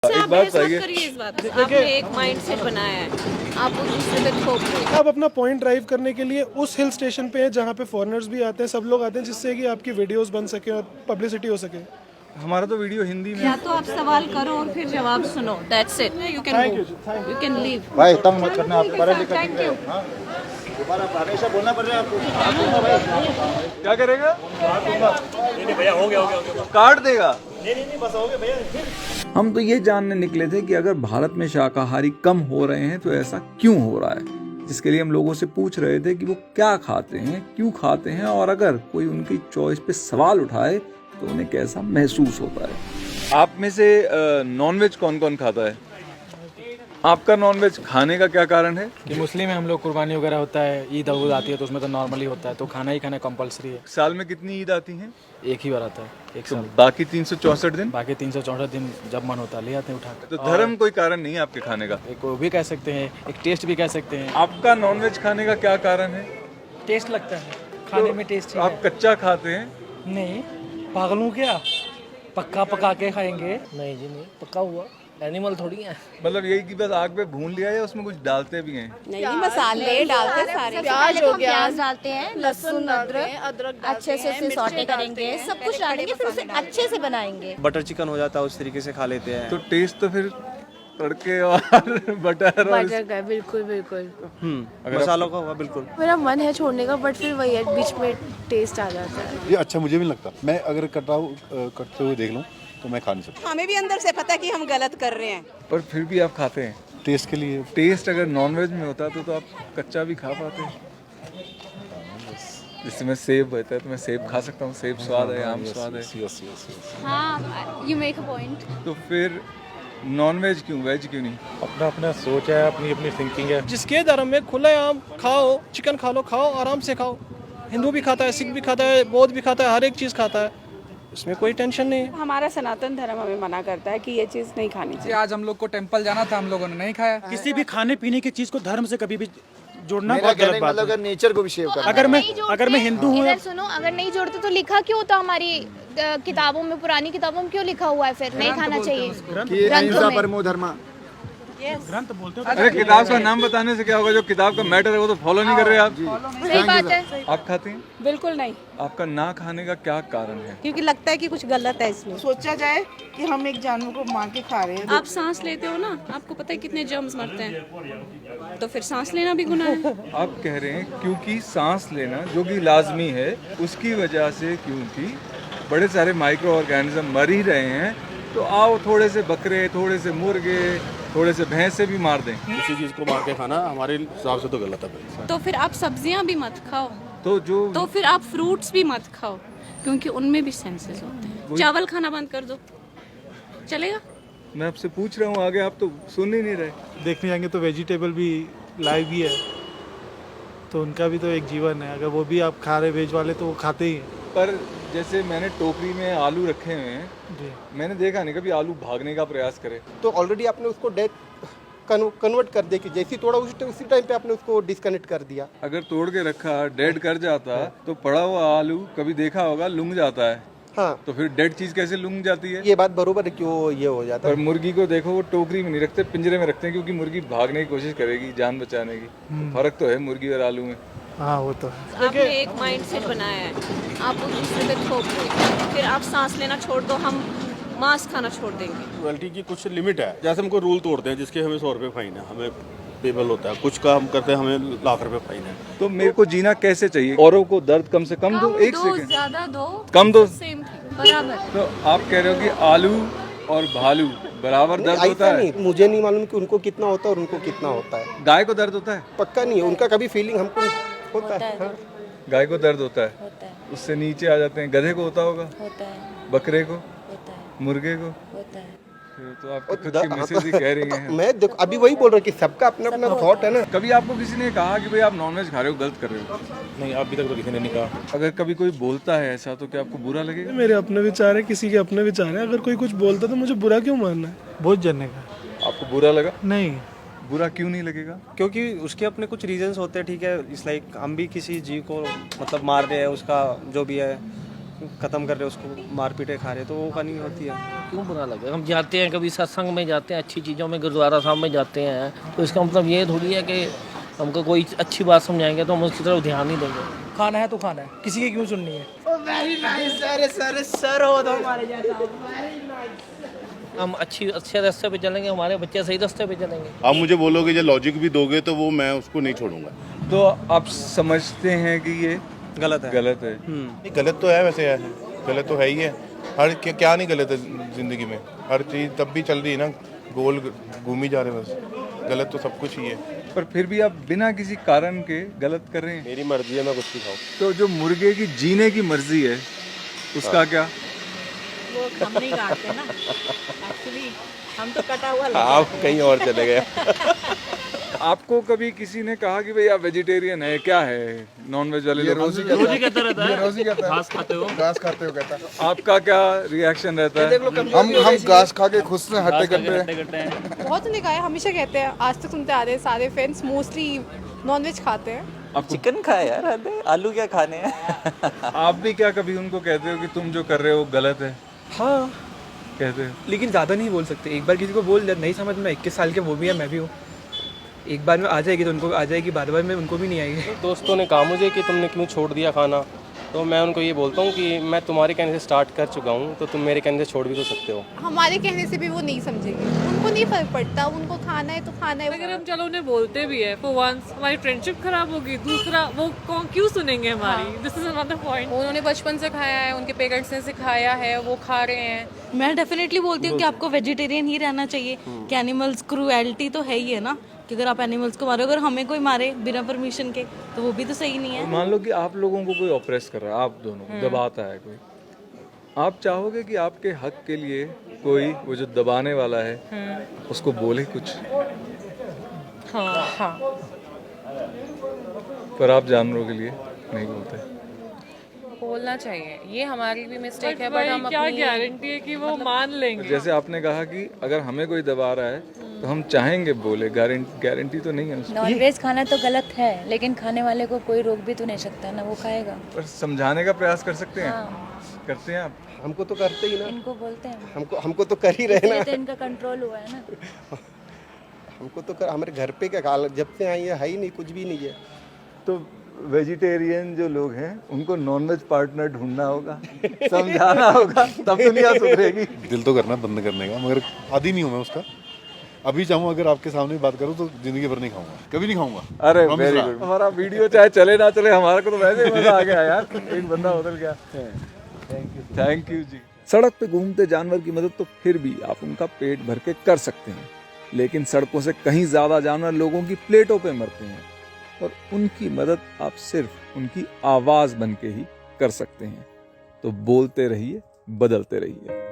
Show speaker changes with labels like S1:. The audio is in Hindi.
S1: एक बात करिए इस बात पे। आपने एक माइंडसेट बनाया है, आप वो दूसरे पे थोप रहे हैं।
S2: आप अपना पॉइंट ड्राइव करने के लिए उस हिल स्टेशन पे है जहाँ पे फॉरेनर्स भी आते हैं, सब लोग आते हैं, जिससे कि आपकी वीडियोस बन सके और पब्लिसिटी हो सके।
S3: हमारा तो वीडियो हिंदी में
S1: या तो आप सवाल करो और फिर जवाब सुनो, that's it, you can go, you can leave.
S4: भाई तंग मत करना, आप पढ़े लिखे
S1: थैंक यू।
S4: दोबारा हमेशा बोलना पड़ रहा है आपको।
S3: क्या करेगा? काट देगा।
S5: हम तो ये जानने निकले थे कि अगर भारत में शाकाहारी कम हो रहे हैं तो ऐसा क्यों हो रहा है, जिसके लिए हम लोगों से पूछ रहे थे कि वो क्या खाते हैं, क्यों खाते हैं, और अगर कोई उनकी चॉइस पे सवाल उठाए तो उन्हें कैसा महसूस होता है।
S3: आप में से नॉनवेज कौन कौन खाता है? आपका नॉनवेज खाने का क्या कारण है?
S6: कि मुस्लिम है हम लोग, कुर्बानी वगैरह होता है, ईद उद आती है तो उसमें तो नॉर्मली होता है, तो खाना ही खाना कंपलसरी है।
S3: साल में कितनी ईद आती हैं?
S6: एक ही बार आता है, एक
S3: तो
S6: साल।
S3: बाकी 364 दिन?
S6: बाकी 364 दिन जब मन होता है ले आते हैं उठा के।
S3: तो धर्म कोई कारण नहीं है आपके खाने का?
S6: एक वो भी कह सकते हैं, एक टेस्ट भी कह सकते हैं।
S3: आपका नॉनवेज खाने का क्या कारण है?
S7: टेस्ट लगता है खाने में, टेस्ट
S3: आप कच्चा खाते हैं?
S7: नहीं, पागल हूँ क्या? पक्का पका के खाएंगे? नहीं जी नहीं, पका हुआ एनिमल थोड़ी है।
S3: मतलब यही कि बस आग पे भून लिया है या उसमें कुछ डालते भी हैं?
S1: नहीं, मसाले डालते सारे,
S8: प्याज हो गया, प्याज डालते हैं, लहसुन अदरक अच्छे से उसे सौटे करेंगे, सब कुछ डालेंगे, फिर उसे अच्छे से बनाएंगे।
S9: बटर चिकन हो जाता है, उस तरीके से खा लेते हैं।
S3: तो टेस्ट तो फिर तड़के और बटर और
S8: का बिल्कुल बिल्कुल
S9: मसालों का होगा बिल्कुल।
S8: मेरा मन है छोड़ने का, बट फिर वही है, बीच में टेस्ट आ जाता है।
S4: ये अच्छा मुझे भी लगता, मैं अगर कटते हुए देख लूँ तो मैं खा नहीं सकता।
S1: हमें भी अंदर से पता है कि हम गलत कर रहे हैं,
S3: पर फिर भी आप खाते हैं
S4: टेस्ट के लिए।
S3: टेस्ट अगर नॉनवेज में होता तो आप कच्चा भी खा पाते हैं। जैसे मैं सेब होता है तो मैं सेब खा सकता हूँ, सेब स्वाद है, आम स्वाद है।
S8: हाँ, यू मेक अ पॉइंट।
S3: तो फिर नॉनवेज क्यों, वेज क्यों नहीं?
S10: अपना अपना सोच है, अपनी अपनी थिंकिंग है।
S7: जिसके धर्म में खुलेआम खाओ, चिकन खा लो, खाओ आराम से खाओ। हिंदू भी खाता है, सिख भी खाता है, बौद्ध भी खाता है, हर एक चीज़ खाता है, इसमें कोई टेंशन नहीं है।
S1: हमारा सनातन धर्म हमें मना करता है कि ये चीज़ नहीं खानी चाहिए।
S6: आज हम लोग को टेम्पल जाना था, हम लोगों ने नहीं खाया।
S7: किसी भी खाने पीने की चीज़ को धर्म से कभी भी जोड़ना
S4: मेरा
S7: बहुत
S4: कहने
S7: गलत
S4: का
S7: बात
S4: मतलब
S7: है।
S4: अगर नेचर को भी सेव करना।
S7: अगर मैं हिंदू हूँ,
S8: इधर सुनो, अगर नहीं जोड़ते तो लिखा क्यों होता हमारी किताबों में, पुरानी किताबों में क्यों लिखा हुआ है फिर नहीं खाना चाहिए?
S4: कि अहिंसा परमो धर्मा।
S7: ग्रंथ बोलते हो।
S3: अरे किताब का नाम बताने से क्या होगा, जो किताब का मैटर है वो तो फॉलो नहीं कर रहे आप।
S8: सही बात है।
S3: आप खाते हैं?
S1: बिल्कुल नहीं,
S3: आपका ना खाने का क्या कारण है?
S1: क्योंकि लगता है कि कुछ गलत है इसमें।
S11: सोचा जाए कि हम एक जानवर को मार के खा रहे हैं।
S1: आप सांस लेते हो ना, आपको पता है कितने जर्म्स मरते हैं, तो फिर सांस लेना भी गुनाह है।
S3: आप कह रहे हैं क्योंकि सांस लेना जो कि लाजमी है, उसकी वजह से क्योंकि बड़े सारे माइक्रो ऑर्गेनिज्म मर ही रहे हैं, तो आओ थोड़े से बकरे, थोड़े से मुर्गे, थोड़े से भैंस से भी मार दें।
S10: किसी चीज़ को मार के खाना हमारे हिसाब से तो गलत है।
S1: तो फिर आप सब्जियां भी मत खाओ,
S3: तो
S1: फिर आप फ्रूट्स भी मत खाओ, क्योंकि उनमें भी सेंसेस होते हैं। चावल खाना बंद कर दो, चलेगा?
S3: मैं आपसे पूछ रहा हूँ, आगे आप तो सुन ही नहीं रहे।
S10: देखने जाएंगे तो वेजिटेबल भी लाइव ही है, तो उनका भी तो एक जीवन है। अगर वो भी आप खा रहे वेज वाले तो वो खाते ही हैं।
S3: पर जैसे मैंने टोकरी में आलू रखे हुए हैं,
S10: जी,
S3: मैंने देखा नहीं कभी आलू भागने का प्रयास करे।
S9: तो ऑलरेडी आपने उसको डेथ कन्वर्ट कर दिया, कि जैसी तोड़ा उसी टाइम पे आपने उसको डिस्कनेक्ट कर दिया।
S3: अगर तोड़ के रखा, डेड कर जाता, तो पड़ा हुआ आलू कभी देखा होगा लुंग जाता है।
S9: हाँ,
S3: तो फिर डेड चीज कैसे लुंग जाती है?
S9: ये बात बरोबर है, क्यों ये हो जाता
S3: पर
S9: है।
S3: मुर्गी को देखो, वो टोकरी में नहीं रखते, पिंजरे में रखते हैं, क्योंकि मुर्गी भागने की कोशिश करेगी जान बचाने की। तो फर्क तो है मुर्गी और आलू में।
S10: हाँ वो तो है।
S1: आपने एक माइंडसेट बनाया है, आप वो दूसरे पे थोप रहे हैं, फिर आप सांस लेना छोड़ दो, हम मांस खाना छोड़ देंगे।
S10: क्वालिटी की कुछ लिमिट है। जैसे हम कोई रूल तोड़ते हैं जिसके हमें 100 रुपये फाइन है, हमें पेबल होता है, कुछ का हम करते हैं हमें लाख रुपए फाइन है।
S3: तो मेरे को जीना कैसे चाहिए? औरों को दर्द कम से कम दो, एक सेकंड
S8: ज्यादा दो,
S3: कम दो,
S8: सेम बराबर।
S3: तो आप कह रहे हो कि आलू और भालू बराबर दर्द होता
S9: ऐसा
S3: है?
S9: नहीं, मुझे नहीं मालूम कि उनको कितना होता है और उनको कितना होता है।
S3: गाय को दर्द होता है?
S9: पक्का नहीं है, उनका कभी फीलिंग हमको होता है। हाँ।
S3: गाय को दर्द होता है, उससे नीचे आ जाते हैं। गधे को होता होगा, बकरे को, मुर्गे को। फिर तो आप खुद की मिसेज ही कह रही हैं।
S9: मैं देखो अभी वही बोल रहा हूँ कि सबका अपना अपना थॉट है ना।
S3: कभी आपको किसी ने कहा कि भाई आप नॉनवेज खा रहे हो, गलत कर रहे हो?
S10: नहीं, अभी तक तो किसी ने नहीं कहा।
S3: अगर कभी कोई बोलता है ऐसा तो क्या आपको बुरा लगेगा?
S2: मेरे अपने विचार है, किसी के अपने विचार है। अगर कोई कुछ बोलता तो मुझे बुरा क्यों मानना है?
S10: बहुत जानने का।
S3: आपको बुरा लगा?
S10: नहीं,
S3: बुरा क्यों नहीं लगेगा?
S9: क्योंकि उसके अपने कुछ रीजंस होते हैं, ठीक है। इस लाइक हम भी किसी जीव को मतलब मार रहे हैं, उसका जो भी है
S7: ख़त्म कर रहे उसको, मार पीटे खा रहे, तो वो नहीं होती है।
S12: क्यों बुरा लगे? हम जाते हैं कभी सत्संग में जाते हैं, अच्छी चीज़ों में गुरुद्वारा साहब में जाते हैं, तो इसका मतलब ये थोड़ी है कि हमको कोई अच्छी बात समझाएंगे तो हम उसकी तरफ ध्यान नहीं देंगे।
S6: खाना है तो खाना है, किसी की क्यों सुननी है।
S12: हम अच्छे रास्ते पे चलेंगे, हमारे बच्चे सही रास्ते पे चलेंगे।
S4: आप मुझे बोलोगे जो लॉजिक भी दोगे तो वो मैं उसको नहीं छोड़ूंगा।
S3: तो आप समझते हैं कि ये
S7: गलत है।
S3: गलत है?
S4: गलत तो है, वैसे है, गलत तो है ही है। हर क्या नहीं गलत है ज़िंदगी में, हर चीज़ तब भी चल रही है ना, गोल घूम ही जा रहे बस, गलत तो सब कुछ ही है।
S3: पर फिर भी आप बिना किसी कारण के गलत कर रहे हैं।
S4: मेरी मर्जी है, मैं कुछ भी खाऊं।
S3: तो जो मुर्गे की जीने की मर्जी है उसका क्या?
S1: वो हम नहीं काटते ना, एक्चुअली हम तो कटा हुआ
S4: आप कहीं और चले गए।
S3: आपको कभी किसी ने कहा कि भाई आप वेजिटेरियन है, क्या है नॉन वेज वाले लोग?
S12: रोजी कहता रहता है, रोजी कहता है, घास खाते हो कहता है।
S3: आपका क्या रिएक्शन रहता है?
S4: हम घास खा के खुश हैं, हट्टे कट्टे
S11: बहुत ने कहा है, हमेशा कहते हैं, आज तक सुनते आ रहे हैं, सारे फ्रेंड्स मोस्टली नॉनवेज खाते हैं।
S13: चिकन खाए यार, आलू क्या खाने हैं।
S3: आप भी क्या कभी उनको कहते हो कि तुम जो कर रहे हो गलत है?
S6: हाँ
S3: कहते हो,
S6: लेकिन ज़्यादा नहीं बोल सकते। एक बार किसी को बोल दिया, नहीं समझ में, 21 साल के वो भी है, मैं भी हूँ, एक बार में आ जाएगी तो उनको आ जाएगी, बार बार में उनको भी नहीं आएगी।
S7: दोस्तों ने कहा मुझे कि तुमने क्यों छोड़ दिया खाना, तो मैं उनको ये बोलता हूँ कि मैं तुम्हारे कहने से स्टार्ट कर चुका हूँ, तो तुम मेरे कहने से छोड़ भी तो सकते हो।
S11: हमारे कहने से भी वो नहीं समझेंगे, उनको नहीं फर्क पड़ता, उनको खाना है तो खाना है।
S1: अगर हम चलो उन्हें बोलते भी है, फॉर वंस हमारी फ्रेंडशिप खराब होगी, दूसरा वो क्यों सुनेंगे हमारी? This is another point.
S11: उन्होंने बचपन से खाया है, उनके पेरेंट्स ने सिखाया है, वो खा रहे हैं।
S8: मैं डेफिनेटली बोलती हूँ कि आपको वेजिटेरियन ही रहना चाहिए, कि एनिमल्स क्रूएल्टी तो है ही है ना, कि अगर आप एनिमल्स को मारो, अगर हमें कोई मारे बिना परमिशन के तो वो भी तो सही नहीं है।
S3: मान लो कि आप लोगों को कोई ऑप्रेस कर रहा है, आप दोनों को दबाता है कोई, आप चाहोगे कि आपके हक के लिए कोई वो जो दबाने वाला है उसको बोले कुछ?
S11: हाँ।
S3: पर आप जानवरों के लिए नहीं बोलते।
S11: बोलना चाहिए, ये हमारी भी मिस्टेक है, बट हम
S1: क्या गारंटी है कि वो मान लेंगे?
S3: जैसे आपने कहा कि अगर हमें कोई दबा रहा है तो हम चाहेंगे बोले, गारंटी तो नहीं है उसकी।
S8: नॉनवेज खाना तो गलत है, लेकिन खाने वाले को कोई रोक भी तो नहीं सकता ना, वो खाएगा।
S3: पर समझाने का प्रयास कर सकते हैं। करते हैं आप?
S9: हमको तो करते ही ना,
S8: इनको बोलते हैं,
S9: हमको तो कर ही रहे ना,
S8: तो इनका कंट्रोल हुआ है ना।
S9: हमको तो कर, हमारे घर पे क्या हाल, जब से आई है ही नहीं, कुछ भी नहीं है।
S3: तो वेजिटेरियन जो लोग हैं उनको नॉनवेज पार्टनर ढूंढना होगा, समझाना होगा, तब दुनिया सुधरेगी।
S4: दिल तो करना बंद करने का, मगर आदी नहीं हूँ मैं उसका। अभी चाहूँ अगर आपके सामने बात करूँ तो जिंदगी भर नहीं खाऊंगा, कभी नहीं खाऊंगा।
S3: अरे वेरी गुड। हमारा वीडियो चाहे चले ना चले, हमारे को तो वैसे ही मजा आ गया यार, एक बंदा बदल गया। थैंक यू जी।
S5: सड़क पे घूमते जानवर की मदद तो फिर भी आप उनका पेट भर के कर सकते हैं, लेकिन सड़कों से कहीं ज्यादा जानवर लोगों की प्लेटों पे मरते हैं, और उनकी मदद आप सिर्फ उनकी आवाज बन के ही कर सकते हैं। तो बोलते रहिए, बदलते रहिए।